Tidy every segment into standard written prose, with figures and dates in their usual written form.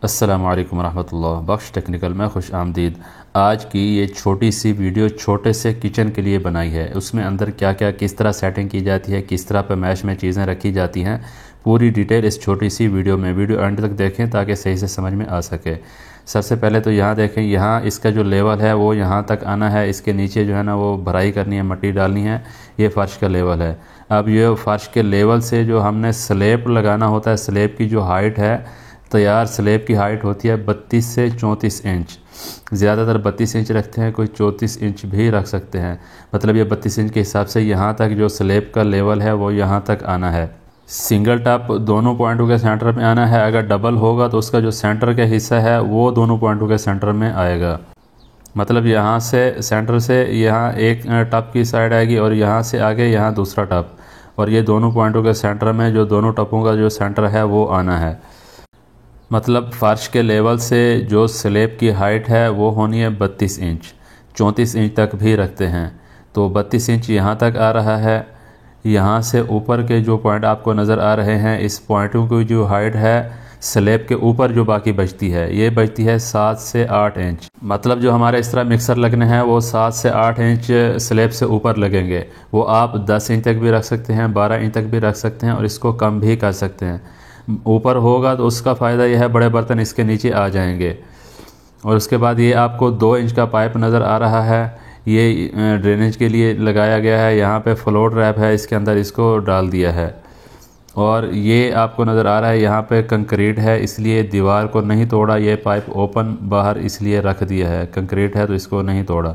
अस्सलामु अलैकुम वरहमतुल्लाह। बख्श टेक्निकल में खुश आमदीद। आज की ये छोटी सी वीडियो छोटे से किचन के लिए बनाई है। उसमें अंदर क्या क्या किस तरह सेटिंग की जाती है, किस तरह पे मैश में चीज़ें रखी जाती हैं, पूरी डिटेल इस छोटी सी वीडियो में। वीडियो एंड तक देखें ताकि सही से समझ में आ सके। सबसे पहले तो यहाँ देखें, यहाँ इसका जो लेवल है वो यहाँ तक आना है। इसके नीचे जो है ना वो भराई करनी है, मट्टी डालनी है। ये फ़र्श का लेवल है। अब ये फ़र्श के लेवल से जो हमने स्लैब लगाना होता है, स्लैब की जो हाइट है, तैयार स्लैब की हाइट होती है 32 से 34 इंच। ज़्यादातर 32 इंच रखते हैं, कोई 34 इंच भी रख सकते हैं। मतलब ये 32 इंच के हिसाब से यहाँ तक जो स्लैब का लेवल है वो यहाँ तक आना है। सिंगल टॉप दोनों पॉइंटों के सेंटर में आना है। अगर डबल होगा तो उसका जो सेंटर का हिस्सा है वो दोनों पॉइंटों के सेंटर में आएगा। मतलब यहाँ से सेंटर से यहाँ एक टॉप की साइड आएगी और यहाँ से आगे यहाँ दूसरा टॉप, और ये दोनों पॉइंटों के सेंटर में जो दोनों टॉपों का जो सेंटर है वो आना है। मतलब फ़र्श के लेवल से जो स्लैब की हाइट है वो होनी है 32 इंच। 34 इंच तक भी रखते हैं, तो 32 इंच यहाँ तक आ रहा है। यहाँ से ऊपर के जो पॉइंट आपको नज़र आ रहे हैं, इस पॉइंटों की जो हाइट है स्लैब के ऊपर जो बाकी बचती है, ये बचती है 7 से 8 इंच। मतलब जो हमारे इस तरह मिक्सर लगने हैं वो 7 से 8 इंच स्लैब से ऊपर लगेंगे। वो आप 10 इंच तक भी रख सकते हैं, 12 इंच तक भी रख सकते हैं, और इसको कम भी कर सकते हैं। ऊपर होगा तो उसका फ़ायदा यह है बड़े बर्तन इसके नीचे आ जाएंगे। और उसके बाद ये आपको 2 इंच का पाइप नज़र आ रहा है, ये ड्रेनेज के लिए लगाया गया है। यहाँ पे फ्लोट रैप है, इसके अंदर इसको डाल दिया है। और ये आपको नज़र आ रहा है यहाँ पे कंक्रीट है, इसलिए दीवार को नहीं तोड़ा। ये पाइप ओपन बाहर इसलिए रख दिया है, कंक्रीट है तो इसको नहीं तोड़ा।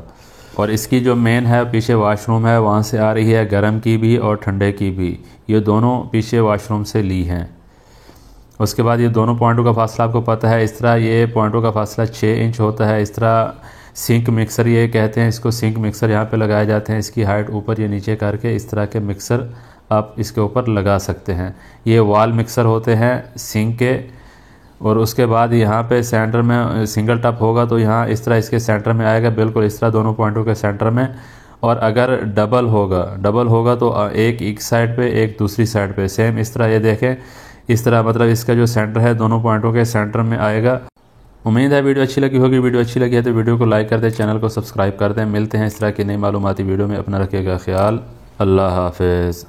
और इसकी जो मेन है पीछे वॉशरूम है, वहाँ से आ रही है गर्म की भी और ठंडे की भी। ये दोनों पीछे वॉशरूम से ली हैं। उसके बाद ये दोनों पॉइंटों का फासला आपको पता है। इस तरह ये पॉइंटों का फासला 6 इंच होता है। इस तरह सिंक मिक्सर ये कहते हैं इसको, सिंक मिक्सर यहाँ पे लगाए जाते हैं। इसकी हाइट ऊपर या नीचे करके इस तरह के मिक्सर आप इसके ऊपर लगा सकते हैं। ये वॉल मिक्सर होते हैं सिंक के। और उसके बाद यहाँ पे सेंटर में सिंगल टॉप होगा तो यहाँ इस तरह इसके सेंटर में आएगा, बिल्कुल इस तरह दोनों पॉइंटों के सेंटर में। और अगर डबल होगा तो एक साइड पे एक दूसरी साइड पे सेम इस तरह। ये देखें इस तरह, मतलब इसका जो सेंटर है दोनों पॉइंटों के सेंटर में आएगा। उम्मीद है वीडियो अच्छी लगी होगी। वीडियो अच्छी लगी है तो वीडियो को लाइक कर दें, चैनल को सब्सक्राइब कर दें। मिलते हैं इस तरह की नई मालूमाती वीडियो में। अपना रखिएगा ख्याल। अल्लाह हाफिज़।